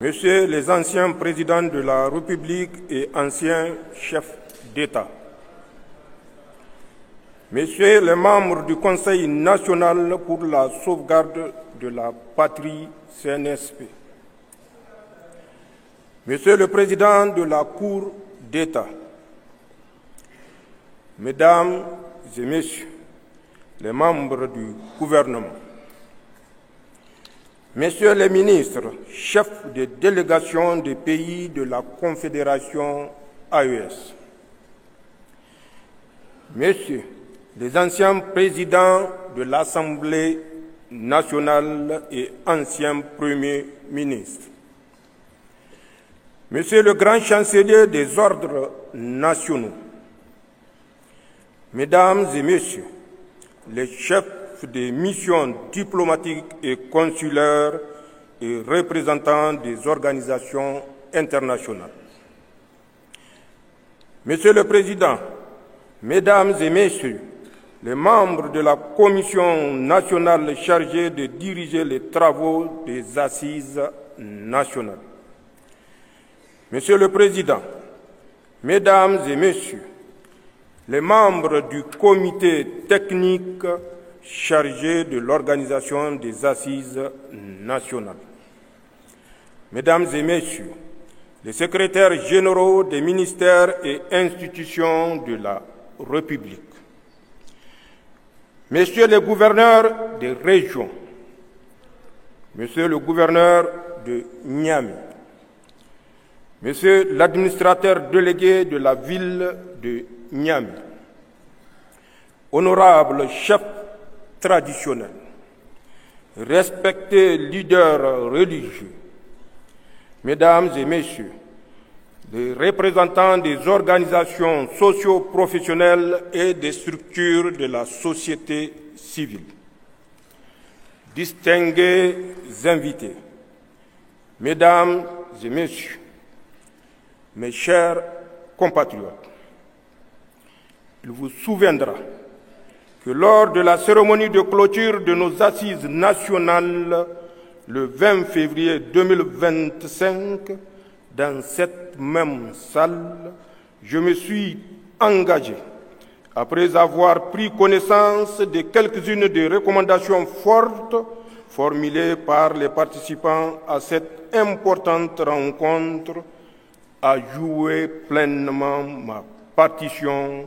Messieurs les anciens présidents de la République et anciens chefs d'État, Messieurs les membres du Conseil national pour la sauvegarde de la patrie CNSP, Monsieur le Président de la Cour d'État, Mesdames et Messieurs les membres du gouvernement, Messieurs les ministres, chefs de délégation des pays de la Confédération AES, Messieurs les anciens présidents de l'Assemblée nationale et anciens premiers ministres, Monsieur le grand chancelier des ordres nationaux, Mesdames et Messieurs les chefs des missions diplomatiques et consulaires et représentants des organisations internationales. Monsieur le Président, Mesdames et Messieurs, les membres de la Commission nationale chargée de diriger les travaux des Assises nationales. Monsieur le Président, Mesdames et Messieurs, les membres du comité technique chargé de l'organisation des Assises nationales. Mesdames et Messieurs, les secrétaires généraux des ministères et institutions de la République, Messieurs les gouverneurs des régions, Monsieur le gouverneur de Niamey, Monsieur l'administrateur délégué de la ville de Niamey, honorables chefs traditionnels, respectés leaders religieux, Mesdames et Messieurs, les représentants des organisations socio-professionnelles et des structures de la société civile, distingués invités, Mesdames et Messieurs, mes chers compatriotes, il vous souviendra que lors de la cérémonie de clôture de nos assises nationales le 20 février 2025, dans cette même salle, je me suis engagé, après avoir pris connaissance de quelques-unes des recommandations fortes formulées par les participants à cette importante rencontre, à jouer pleinement ma partition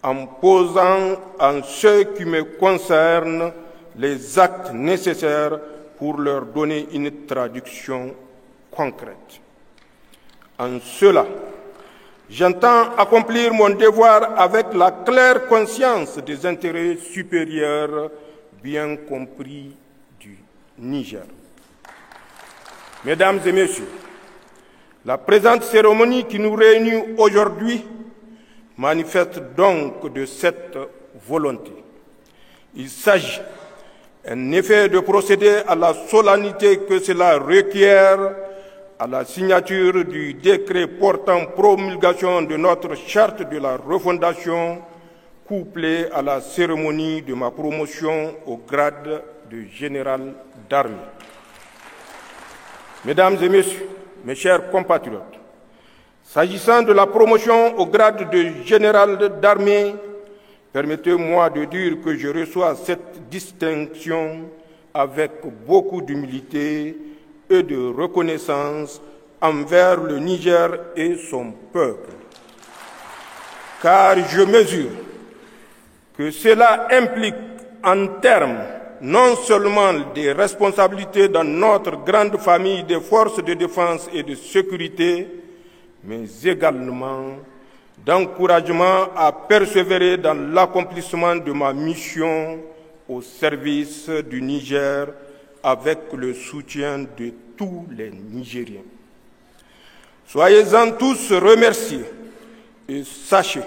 en posant en ce qui me concerne les actes nécessaires pour leur donner une traduction concrète. En cela, j'entends accomplir mon devoir avec la claire conscience des intérêts supérieurs bien compris du Niger. Mesdames et Messieurs, la présente cérémonie qui nous réunit aujourd'hui manifeste donc de cette volonté. Il s'agit en effet de procéder à la solennité que cela requiert à la signature du décret portant promulgation de notre charte de la refondation, couplée à la cérémonie de ma promotion au grade de général d'armée. Mesdames et Messieurs, mes chers compatriotes, s'agissant de la promotion au grade de général d'armée, permettez-moi de dire que je reçois cette distinction avec beaucoup d'humilité et de reconnaissance envers le Niger et son peuple. Car je mesure que cela implique en termes non seulement des responsabilités dans notre grande famille des forces de défense et de sécurité, mais également d'encouragement à persévérer dans l'accomplissement de ma mission au service du Niger avec le soutien de tous les Nigériens. Soyez-en tous remerciés et sachez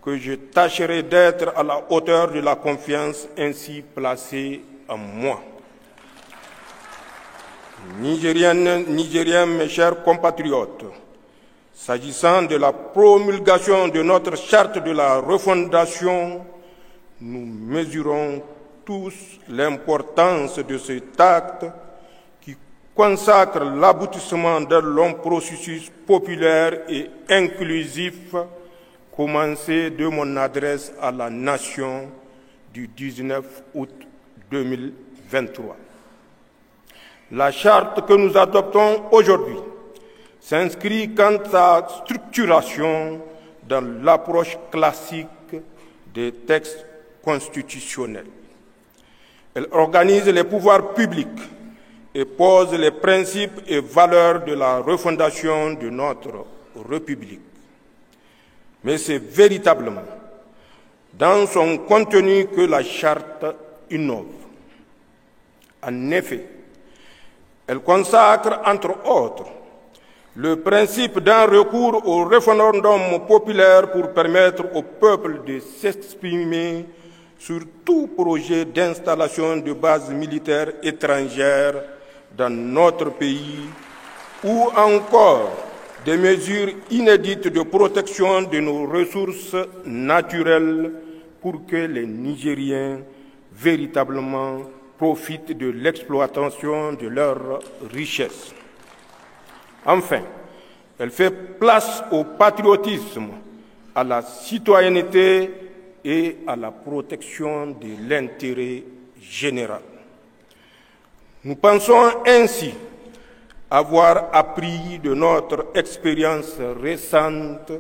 que je tâcherai d'être à la hauteur de la confiance ainsi placée en moi. Nigériennes, Nigériens, mes chers compatriotes, s'agissant de la promulgation de notre charte de la refondation, nous mesurons tous l'importance de cet acte qui consacre l'aboutissement d'un long processus populaire et inclusif commencé de mon adresse à la nation du 19 août 2023. La charte que nous adoptons aujourd'hui s'inscrit quant à sa structuration dans l'approche classique des textes constitutionnels. Elle organise les pouvoirs publics et pose les principes et valeurs de la refondation de notre République. Mais c'est véritablement dans son contenu que la charte innove. En effet, elle consacre, entre autres, le principe d'un recours au référendum populaire pour permettre au peuple de s'exprimer sur tout projet d'installation de bases militaires étrangères dans notre pays ou encore des mesures inédites de protection de nos ressources naturelles pour que les Nigériens véritablement profitent de l'exploitation de leurs richesses. Enfin, elle fait place au patriotisme, à la citoyenneté et à la protection de l'intérêt général. Nous pensons ainsi avoir appris de notre expérience récente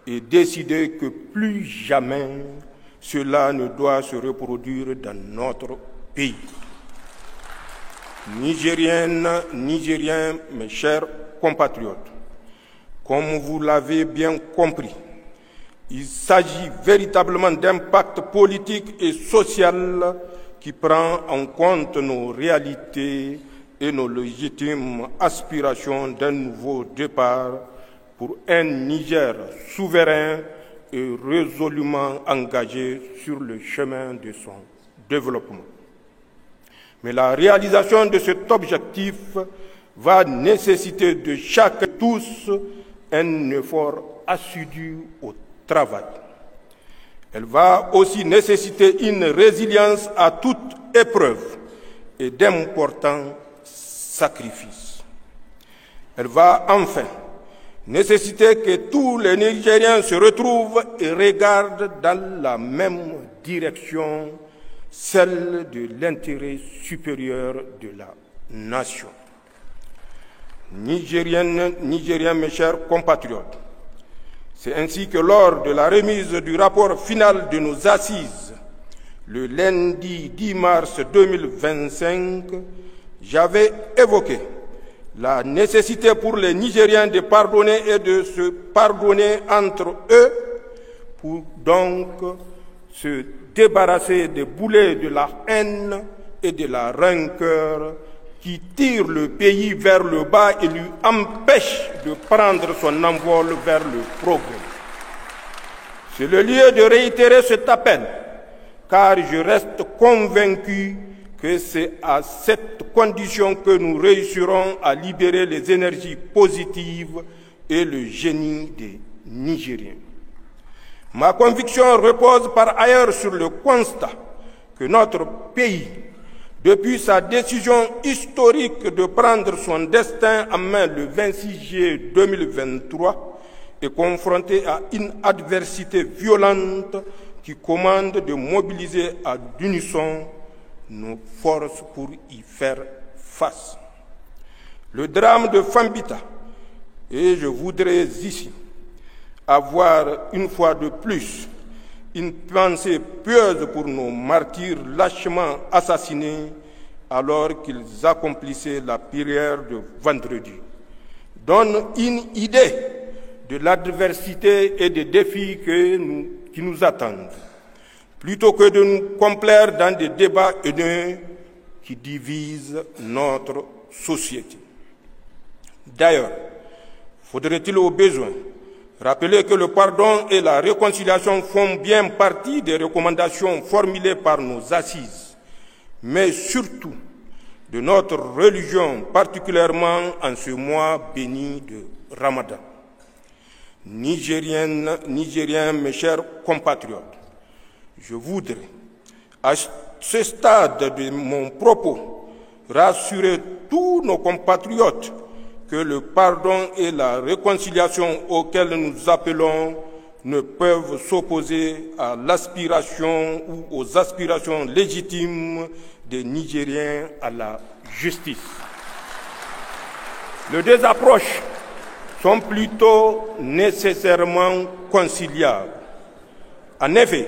et décidé que plus jamais cela ne doit se reproduire dans notre pays. Nigériennes, Nigériens, mes chers compatriotes, comme vous l'avez bien compris, il s'agit véritablement d'un pacte politique et social qui prend en compte nos réalités et nos légitimes aspirations d'un nouveau départ pour un Niger souverain et résolument engagé sur le chemin de son développement. Mais la réalisation de cet objectif va nécessiter de chacun et tous un effort assidu au travail. Elle va aussi nécessiter une résilience à toute épreuve et d'importants sacrifices. Elle va enfin nécessiter que tous les Nigériens se retrouvent et regardent dans la même direction, celle de l'intérêt supérieur de la nation. Nigériennes, Nigériens, mes chers compatriotes, c'est ainsi que lors de la remise du rapport final de nos assises, le lundi 10 mars 2025, j'avais évoqué la nécessité pour les Nigériens de pardonner et de se pardonner entre eux pour donc se débarrasser des boulets de la haine et de la rancœur qui tirent le pays vers le bas et lui empêchent de prendre son envol vers le progrès. C'est le lieu de réitérer cet appel, car je reste convaincu que c'est à cette condition que nous réussirons à libérer les énergies positives et le génie des Nigériens. Ma conviction repose par ailleurs sur le constat que notre pays, depuis sa décision historique de prendre son destin en main le 26 juillet 2023, est confronté à une adversité violente qui commande de mobiliser à l'unisson nos forces pour y faire face. Le drame de Fambita, et je voudrais ici avoir une fois de plus une pensée pieuse pour nos martyrs lâchement assassinés alors qu'ils accomplissaient la prière de vendredi, donne une idée de l'adversité et des défis qui nous attendent, plutôt que de nous complaire dans des débats haineux qui divisent notre société. D'ailleurs, faudrait-il au besoin rappeler que le pardon et la réconciliation font bien partie des recommandations formulées par nos assises, mais surtout de notre religion, particulièrement en ce mois béni de Ramadan. Nigériennes, Nigériens, mes chers compatriotes, je voudrais, à ce stade de mon propos, rassurer tous tous nos compatriotes que le pardon et la réconciliation auxquels nous appelons ne peuvent s'opposer à l'aspiration ou aux aspirations légitimes des Nigériens à la justice. Les deux approches sont plutôt nécessairement conciliables. En effet,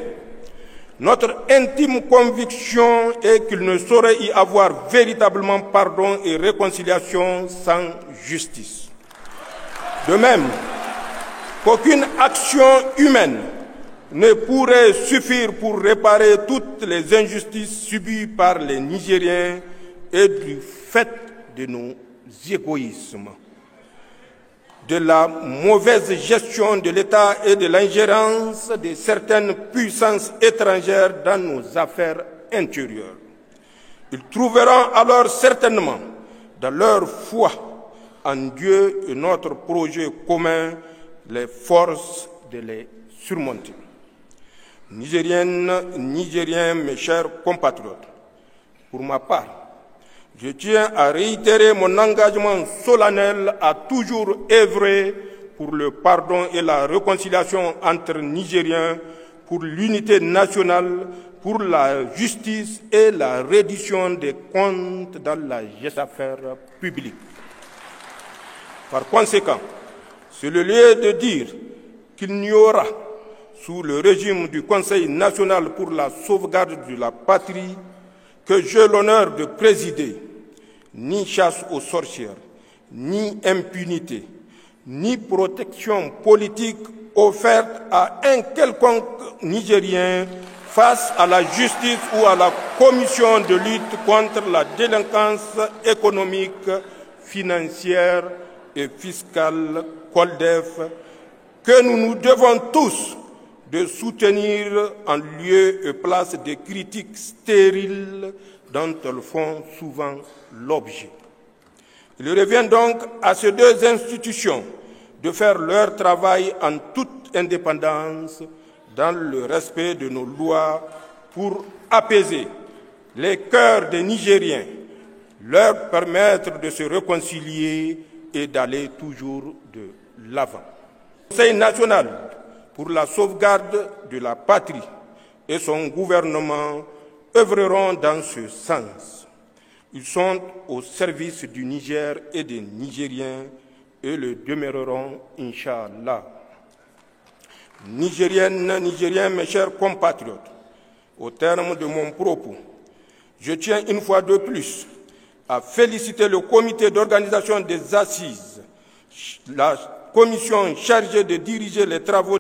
notre intime conviction est qu'il ne saurait y avoir véritablement pardon et réconciliation sans justice. De même qu'aucune action humaine ne pourrait suffire pour réparer toutes les injustices subies par les Nigériens et du fait de nos égoïsmes, de la mauvaise gestion de l'État et de l'ingérence de certaines puissances étrangères dans nos affaires intérieures. Ils trouveront alors certainement, dans leur foi en Dieu et notre projet commun, les forces de les surmonter. Nigériennes, Nigériens, mes chers compatriotes, pour ma part, je tiens à réitérer mon engagement solennel à toujours œuvrer pour le pardon et la réconciliation entre Nigériens, pour l'unité nationale, pour la justice et la reddition des comptes dans la affaire publique. Par conséquent, c'est le lieu de dire qu'il n'y aura, sous le régime du Conseil national pour la sauvegarde de la patrie, que j'ai l'honneur de présider, ni chasse aux sorcières, ni impunité, ni protection politique offerte à un quelconque Nigérien face à la justice ou à la commission de lutte contre la délinquance économique, financière et fiscale, COLDEF, que nous nous devons tous de soutenir en lieu et place des critiques stériles dont elles font souvent l'objet. Il revient donc à ces deux institutions de faire leur travail en toute indépendance, dans le respect de nos lois, pour apaiser les cœurs des Nigériens, leur permettre de se réconcilier et d'aller toujours de l'avant. Le Conseil national pour la sauvegarde de la patrie et son gouvernement œuvreront dans ce sens. Ils sont au service du Niger et des Nigériens et le demeureront, Inch'Allah. Nigériennes, Nigériens, mes chers compatriotes, au terme de mon propos, je tiens une fois de plus à féliciter le comité d'organisation des assises, la commission chargée de diriger les travaux